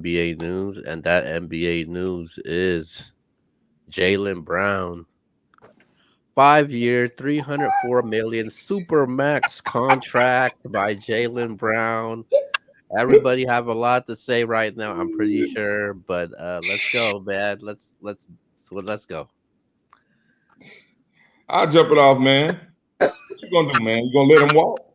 NBA news, and that NBA news is Jaylen Brown. 5 year, 304 million super max contract by Jaylen Brown. Everybody have a lot to say right now, I'm pretty sure, but let's go, man. Let's go. I'll jump it off, man. What you gonna do, man? You gonna let him walk?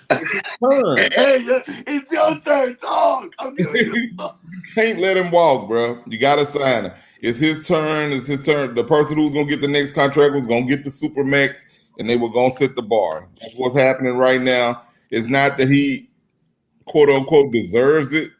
It's his turn. Hey, it's your turn. Talk. I'm giving you the You can't let him walk, bro. You gotta sign him. It's his turn. It's his turn. The person who's gonna get the next contract was gonna get the super max, and they were gonna set the bar. That's what's happening right now. It's not that he quote unquote deserves it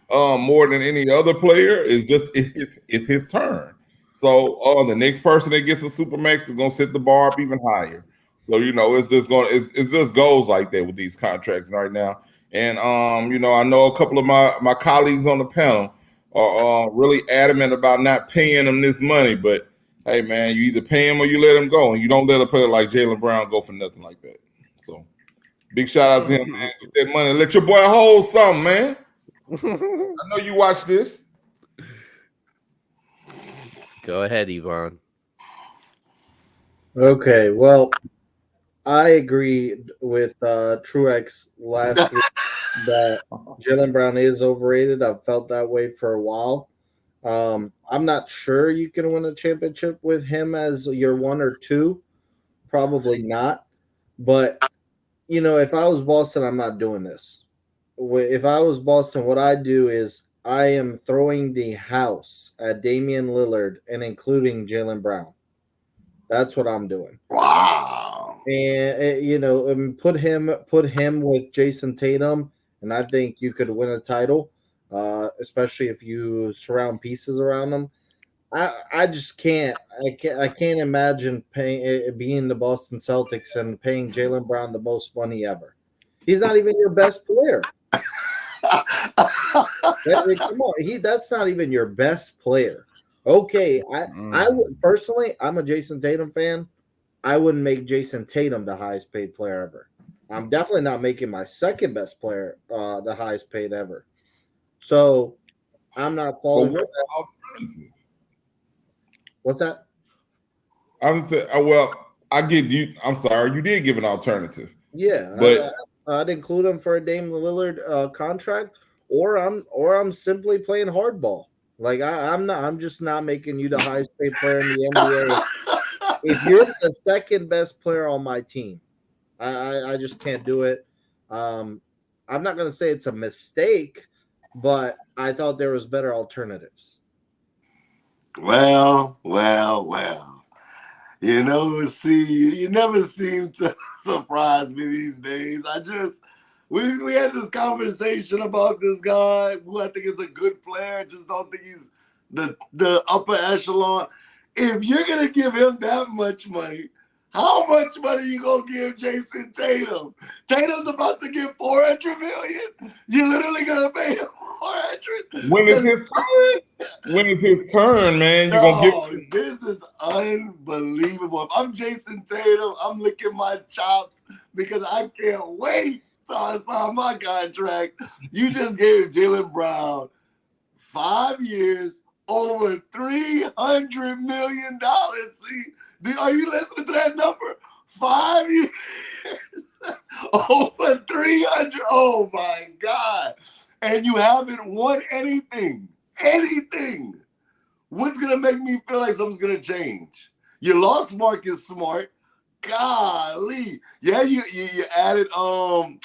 more than any other player. It's his turn. So the next person that gets a super max is gonna set the bar up even higher. So it's just it's just goes like that with these contracts right now. And I know a couple of my colleagues on the panel are really adamant about not paying them this money, but hey man, you either pay him or you let him go, and you don't let a player like Jaylen Brown go for nothing like that. So big shout out to him, man. Get that money. Let your boy hold something, man. I know you watch this. Go ahead, Yvonne. Okay, well, I agree with Truex last week that Jaylen Brown is overrated. I've felt that way for a while. I'm not sure you can win a championship with him as your one or two. Probably not. But, if I was Boston, I'm not doing this. If I was Boston, what I do is I am throwing the house at Damian Lillard and including Jaylen Brown. That's what I'm doing. wow. And put him with Jason Tatum, and I think you could win a title, especially if you surround pieces around them. I just can't imagine being the Boston Celtics and paying Jaylen Brown the most money ever. He's not even your best player. Come on, that's not even your best player. Okay, I would personally, I'm a Jason Tatum fan. I wouldn't make Jason Tatum the highest paid player ever. I'm definitely not making my second best player the highest paid ever. So I'm not But falling for what's that. the alternative? What's that? I would say, well, I get you. I'm sorry, you did give an alternative, Yeah, but I'd include him for a Dame Lillard contract, or I'm simply playing hardball. Like I'm just not making you the highest paid player in the NBA. If you're the second best player on my team, I just can't do it. Um, I'm not going to say it's a mistake, but I thought there was better alternatives. Well. See, you never seem to surprise me these days. We had this conversation about this guy who I think is a good player. I just don't think he's the upper echelon. If you're gonna give him that much money, how much money you gonna give Jason Tatum? Tatum's about to get 400 million. You're literally gonna pay him 400. when is his turn? When is his turn, man? You're gonna give No, this is unbelievable. If I'm Jason Tatum, I'm licking my chops because I can't wait till I sign my contract. You just gave Jaylen Brown 5 years, over $300 million. See, are you listening to that number? 5 years, over 300. Oh my God. And you haven't won anything. Anything. What's gonna make me feel like something's gonna change? You lost Marcus Smart. Golly. Yeah, you added the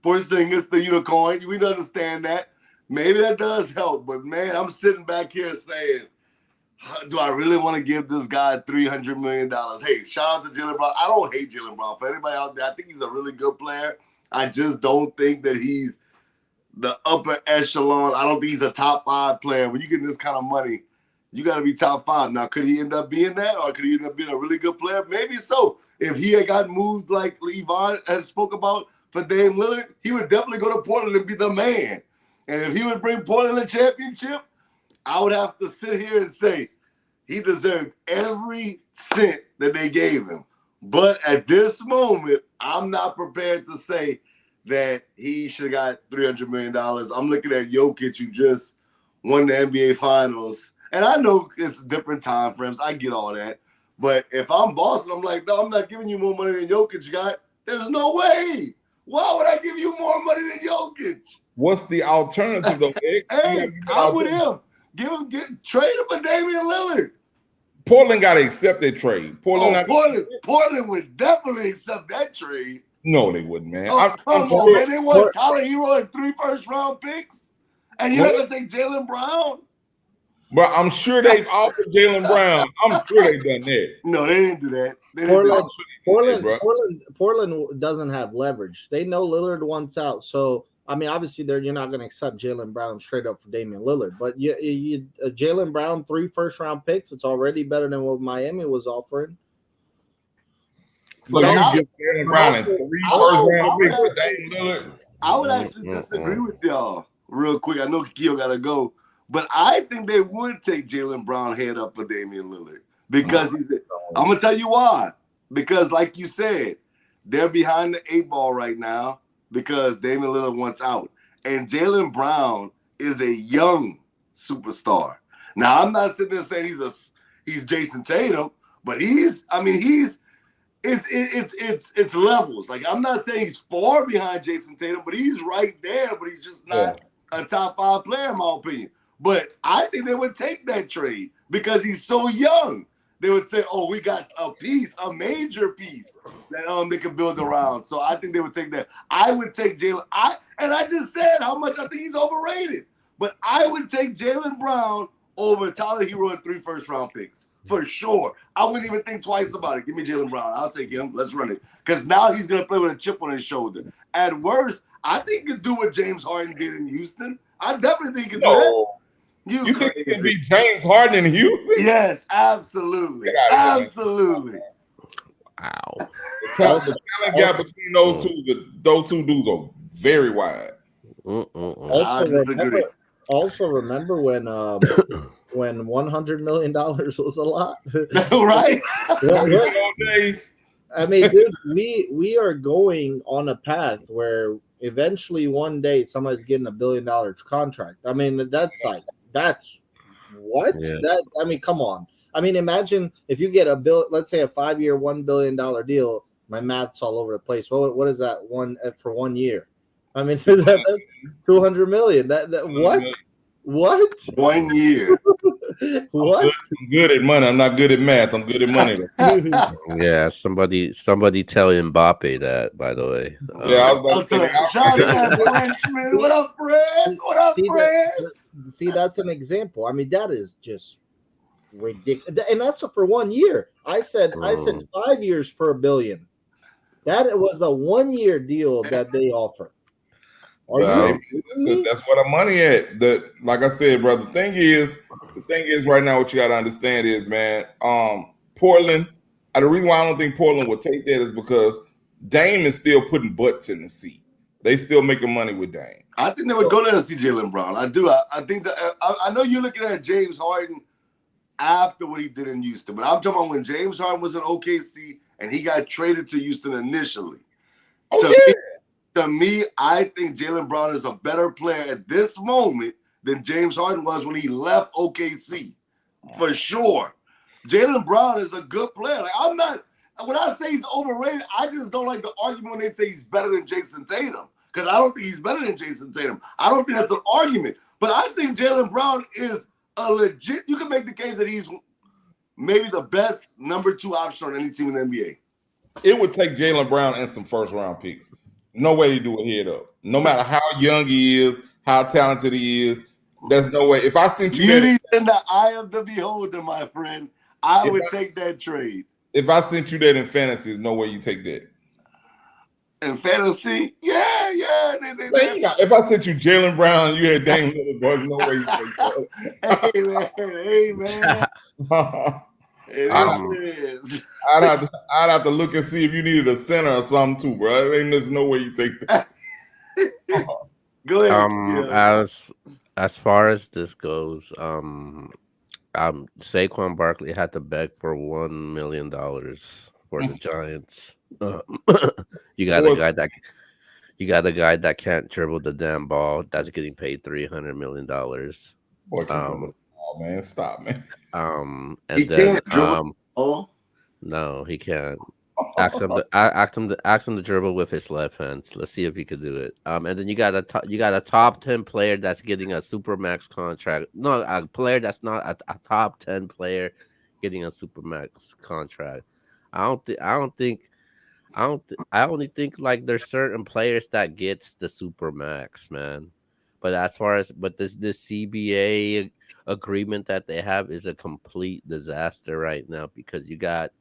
Porzingis, the unicorn. We understand that. Maybe that does help, but man, I'm sitting back here saying, do I really want to give this guy $300 million? Hey, shout out to Jaylen Brown. I don't hate Jaylen Brown. For anybody out there, I think he's a really good player. I just don't think that he's the upper echelon. I don't think he's a top 5 player. When you get this kind of money, you got to be top 5. Now, could he end up being that, or could he end up being a really good player? Maybe so. If he had got moved like Yvonne had spoke about for Dame Lillard, he would definitely go to Portland and be the man. And if he would bring Portland a championship, I would have to sit here and say he deserved every cent that they gave him. But at this moment, I'm not prepared to say that he should have got $300 million. I'm looking at Jokic, who just won the NBA Finals, and I know it's different time frames. I get all that, but if I'm Boston, I'm like, no, I'm not giving you more money than Jokic got. There's no way. Why would I give you more money than Jokic? What's the alternative though, X? Hey, I'm with him. Trade him for Damian Lillard. Portland got to accept that trade. Portland would definitely accept that trade. No, they wouldn't, man. Oh, come on, man. They want Tyler Hero and 3 first-round picks, and you're not gonna take Jaylen Brown. But I'm sure they've offered Jaylen Brown. I'm sure they've done that. No, they didn't do that. Portland doesn't have leverage. They know Lillard wants out. So, I mean, obviously, you're not going to accept Jaylen Brown straight up for Damian Lillard. But Jaylen Brown, 3 first-round picks, it's already better than what Miami was offering. So you give Jaylen Brown and 3 first-round picks for Damian Lillard? I would actually disagree with y'all real quick. I know Keo got to go. But I think they would take Jaylen Brown head up for Damian Lillard because I'm going to tell you why. Because like you said, they're behind the 8 ball right now because Damian Lillard wants out. And Jaylen Brown is a young superstar. Now, I'm not sitting there saying he's Jason Tatum, but it's levels. Like, I'm not saying he's far behind Jason Tatum, but he's right there, but he's just not a top 5 player in my opinion. But I think they would take that trade because he's so young. They would say, "Oh, we got a major piece that they can build around." So I think they would take that. I would take Jaylen. I just said how much I think he's overrated, but I would take Jaylen Brown over Tyler Hero and 3 first-round picks for sure. I wouldn't even think twice about it. Give me Jaylen Brown. I'll take him. Let's run it because now he's gonna play with a chip on his shoulder. At worst, I think he could do what James Harden did in Houston. I definitely think he could do that. You think it could be James Harden in Houston? Yes, absolutely. Absolutely. Wow. The talent gap between those two dudes are very wide. Also remember when $100 million was a lot? Right? I mean, dude, we are going on a path where eventually one day somebody's getting $1 billion contract. I mean, that's what? Yeah. I mean, come on. I mean, imagine if you get let's say a 5-year, $1 billion deal. My math's all over the place. What is that for 1 year? I mean, that's $200 million. What? 1 year. What? I'm good at money. I'm not good at math. I'm good at money. Yeah, somebody tell Mbappe that, by the way. Yeah, I was about to say. Frenchman. What up, friends? What up, friends? See, that's an example. I mean, that is just ridiculous. And that's for 1 year. I said 5 years for $1 billion. That was a 1-year deal that they offered. That's what I'm money at. Like I said, brother. The thing is right now, what you got to understand is, man, Portland. The reason why I don't think Portland would take that is because Dame is still putting butts in the seat. They still making money with Dame. I think they would go there to see Jaylen Brown. I do. I think that I know you're looking at James Harden after what he did in Houston, but I'm talking about when James Harden was in OKC and he got traded to Houston initially. To me, I think Jaylen Brown is a better player at this moment than James Harden was when he left OKC. For sure. Jaylen Brown is a good player. Like, when I say he's overrated, I just don't like the argument when they say he's better than Jason Tatum. Because I don't think he's better than Jason Tatum. I don't think that's an argument. But I think Jaylen Brown is a legit, you can make the case that he's maybe the best number 2 option on any team in the NBA. It would take Jaylen Brown and some first-round picks. No way to do it head up. No matter how young he is, how talented he is, there's no way. If I sent you beauty in the eye of the beholder, my friend, I would take that trade. If I sent you that in fantasy, there's no way you take that. In fantasy? Yeah. If I sent you Jaylen Brown, you had Dame Lillard, there's no way you take that. Hey, man. It is. I'd have to look and see if you needed a center or something too, bro. There's no way you take that. Go ahead. As far as this goes, Saquon Barkley had to beg for $1 million for the Giants. You got You got a guy that can't dribble the damn ball that's getting paid $300 million. Boy, can dribble Um, the ball, man. Stop, man. He and then can't dribble. Oh, no, he can't. Ask him to dribble with his left hands. Let's see if he could do it. And then you got a top 10 player that's getting a super max contract. No, a player that's not a top 10 player getting a super max contract. I only think like there's certain players that gets the super max, man. But as far as this CBA agreement that they have is a complete disaster right now because you got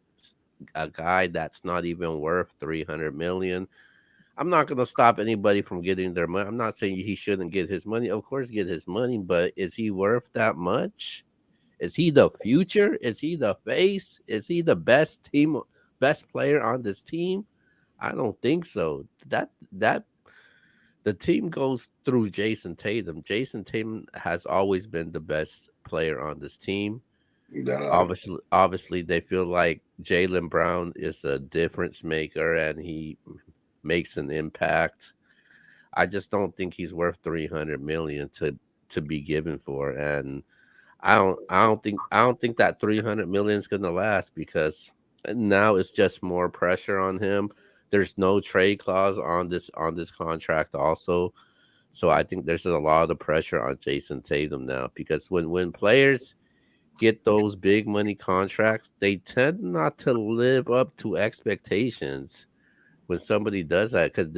a guy that's not even worth 300 million. I'm not going to stop anybody from getting their money. I'm not saying he shouldn't get his money. Of course get his money, but is he worth that much? Is he the future? Is he the face? Is he the best player on this team? I don't think so. That the team goes through Jason Tatum. Jason Tatum has always been the best player on this team. that Obviously, they feel like Jaylen Brown is a difference maker and he makes an impact. I just don't think he's worth 300 million to be given for, and I don't think that 300 million is gonna last because now it's just more pressure on him. There's no trade clause on this contract also. So I think there's a lot of pressure on Jason Tatum now because when players get those big money contracts, they tend not to live up to expectations when somebody does that because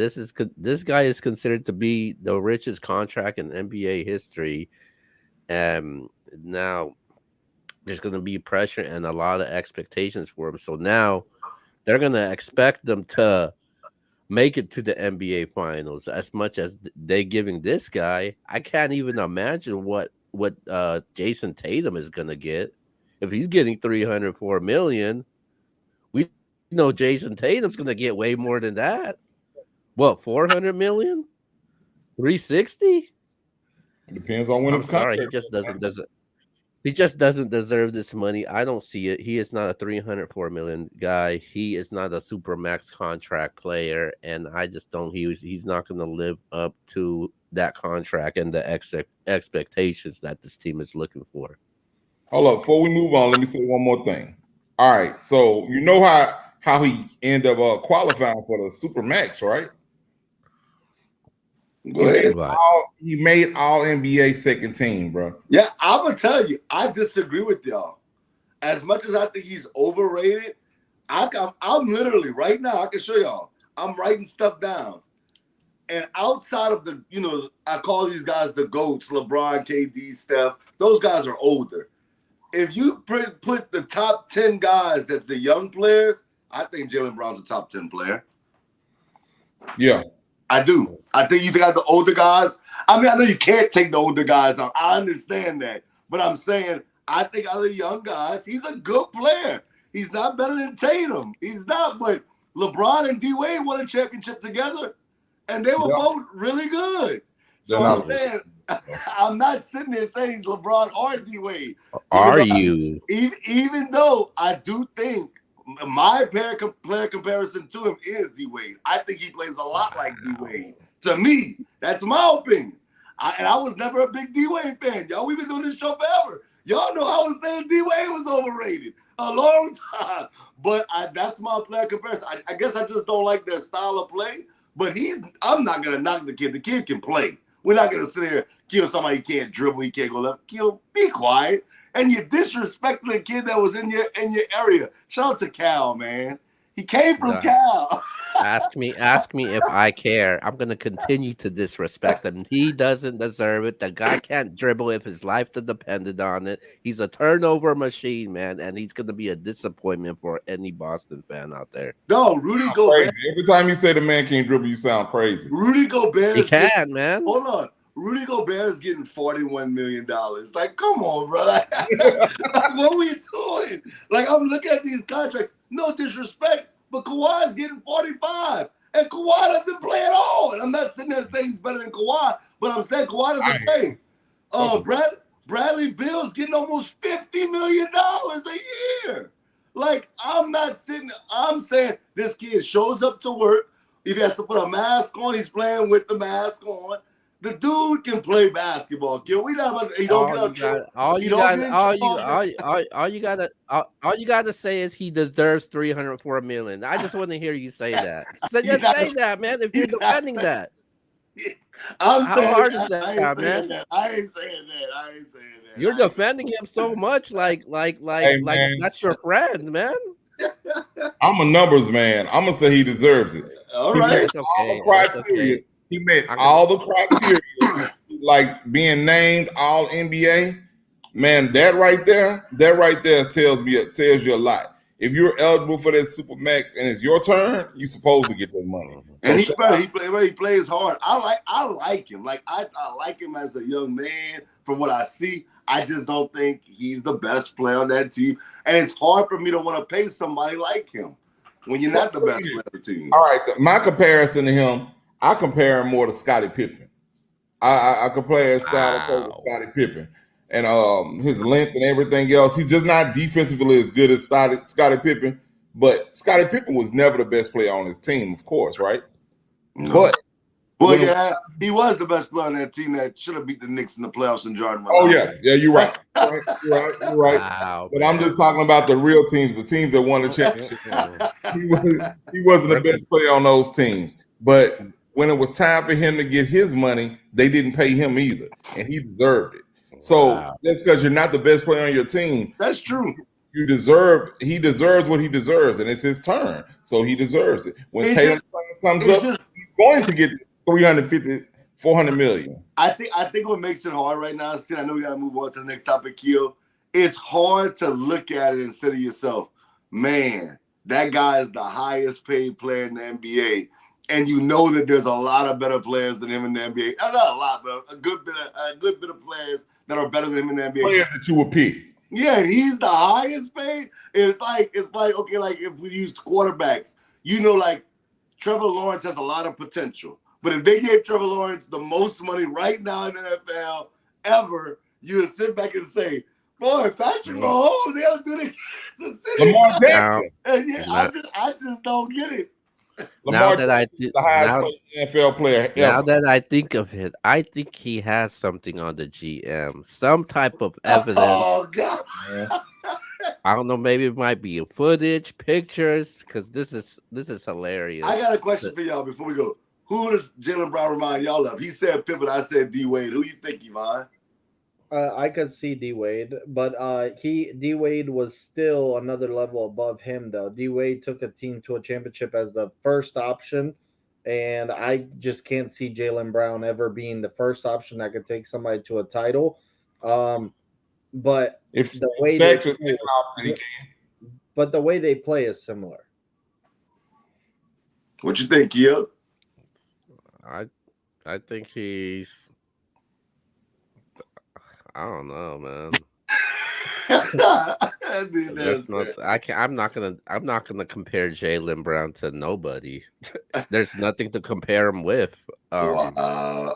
this guy is considered to be the richest contract in NBA history, and now there's going to be pressure and a lot of expectations for him. So now they're going to expect them to make it to the NBA finals as much as they giving this guy. I can't even imagine what Jason Tatum is going to get. If he's getting 304 million, we know Jason Tatum's going to get way more than that. What, 400 million? 360? It depends on when I'm his sorry, contract. he just doesn't deserve this money. I don't see it. He is not a 304 million guy. He is not a super max contract player, and I just don't. He's not going to live up to that contract and the expectations that this team is looking for. Hold up, before we move on, let me say one more thing. All right, so you know how he ended up qualifying for the Super Max, right? Go ahead. Right. He made all NBA second team, bro. Yeah, I'm gonna tell you, I disagree with y'all. As much as I think he's overrated, I'm literally right now. I can show y'all. I'm writing stuff down, and outside of the, I call these guys the goats: LeBron, KD, Steph. Those guys are older. If you put the top 10 guys that's the young players, I think Jaylen Brown's a top 10 player. Yeah. I do. I think you got the older guys. I mean, I know you can't take the older guys out. I understand that. But I'm saying, I think out of the young guys, he's a good player. He's not better than Tatum. He's not. But LeBron and D-Wade won a championship together, and they were both really good. So I'm saying, I'm not sitting there saying he's LeBron or D-Wade. Are you? Even though I do think my player comparison to him is D-Wade. I think he plays a lot like D-Wade. To me, that's my opinion. I was never a big D-Wade fan. Y'all, we've been doing this show forever. Y'all know I was saying D-Wade was overrated a long time. But that's my player comparison. I guess I just don't like their style of play. But I'm not going to knock the kid. The kid can play. We're not going to sit here, kill somebody he can't dribble, he can't go left. Be quiet. And you're disrespecting a kid that was in your area. Shout out to Cal, man. He came from Cal. Ask me if I care. I'm gonna continue to disrespect him. He doesn't deserve it. The guy can't dribble if his life depended on it. He's a turnover machine, man, and he's gonna be a disappointment for any Boston fan out there. No, Rudy Gobert. Every time you say the man can't dribble, you sound crazy. Rudy Gobert. He can, man. Hold on. Rudy Gobert is getting $41 million. Like, come on, brother. What are we doing? Like, I'm looking at these contracts. No disrespect, but Kawhi is getting 45, and Kawhi doesn't play at all. And I'm not sitting there saying he's better than Kawhi, but I'm saying Kawhi doesn't play. Bradley Beal's getting almost $50 million a year. Like, I'm saying this kid shows up to work, If he has to put a mask on, he's playing with the mask on. The dude can play basketball, kid. We not. He don't get All in you got, trouble. all He you don't got, get in all you, trouble. all you gotta say is he deserves 304 million. I just want to hear you say that. So He just not, say that, man. If he you're not, defending that, I'm how saying hard is that. that, I ain't man? saying that. I ain't saying that. I ain't saying that. You're defending him so much, Hey like man, that's your friend, man. I'm a numbers man. I'm gonna say he deserves it. All He met right. That's all the okay. That's criteria. okay. He met I can. all the criteria, like being named All NBA. Man, that right there tells you a lot. If you're eligible for that super max and it's your turn, you're supposed to get that money. Mhm. And So he's shout better. out. He plays hard. I like him. Like I like him as a young man. From what I see, I just don't think he's the best player on that team. And it's hard for me to want to pay somebody like him when you're not the best player on the team. All right, my comparison to him, I compare him more to Scottie Pippen. I compare his style of play with Wow. Scottie Pippen and his length and everything else. He's just not defensively as good as Scottie Pippen, but Scottie Pippen was never the best player on his team, of course, right? No. But Well, when it was, yeah, he was the best player on that team that should have beat the Knicks in the playoffs and Jordan was oh out. yeah, you're right, you're right. Wow, But I'm man. just talking about the real teams, the teams that won the championship. Mm-mm-mm. He wasn't the best player on those teams. But when it was time for him to get his money, they didn't pay him either, and he deserved it. So Wow. that's because you're not the best player on your team. That's true. He deserves what he deserves, and it's his turn. So he deserves it. When It's Tatum just, comes it's up, just. he's going to get 350, 400 million. I think what makes it hard right now, see, I know we gotta move on to the next topic, Keo. It's hard to look at it and say to yourself, man, that guy is the highest paid player in the NBA. And you know that there's a lot of better players than him in the NBA. Not a lot, but a good bit of players that are better than him in the NBA. Players that you would pick. Yeah, and he's the highest paid. It's like okay, like if we used quarterbacks, like Trevor Lawrence has a lot of potential. But if they gave Trevor Lawrence the most money right now in the NFL ever, you would sit back and say, boy, Patrick Mahomes, they gotta do this. Lamar Now, Jackson. And yeah, now, I just don't get it. now Lamar that Jackson I is thi- the highest now paid NFL player now ever. that I think of it, I think he has something on the GM, some type of evidence. Oh God. Man. I don't know. Maybe it might be footage, pictures, because this is hilarious. I got a question for y'all before we go. Who does Jaylen Brown remind y'all of? He said Pippen, I said D Wade. Who you think, Yvonne? I could see D Wade, but D Wade was still another level above him though. D Wade took a team to a championship as the first option, and I just can't see Jaylen Brown ever being the first option that could take somebody to a title. But If the way they Shaq is play taking off, then he is, can. but the way they play is similar. What you think, Kia? I think he's. I don't know, man. There's not. I can. I'm not gonna. I'm not gonna compare Jaylen Brown to nobody. There's nothing to compare him with. Wow.